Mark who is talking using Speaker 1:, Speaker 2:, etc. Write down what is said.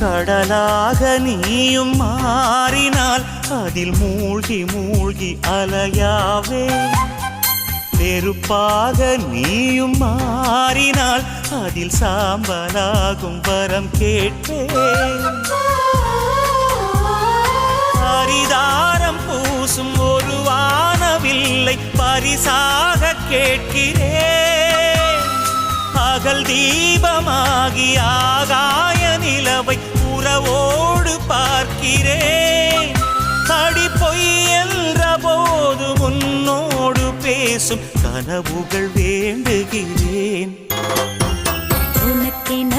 Speaker 1: கடலாக நீயும் மாறினால் அதில் மூழ்கி மூழ்கி அலையாவே. நெருப்பாக நீயும் மாறினால் அதில் சாம்பலாகும் வரம் கேட்பேன். ஹரிதாரம் பூசும் ஒரு வானவில்லை பரிசாக கேட்கிறேன். பகல் தீபமாகி ஆகாய நிலவை உறவோடு பார்க்கிறேன். அடி பொய் என்ற போது உன்னோடு பேசும் கனவுகள் வேண்டுகிறேன்.
Speaker 2: உனக்கென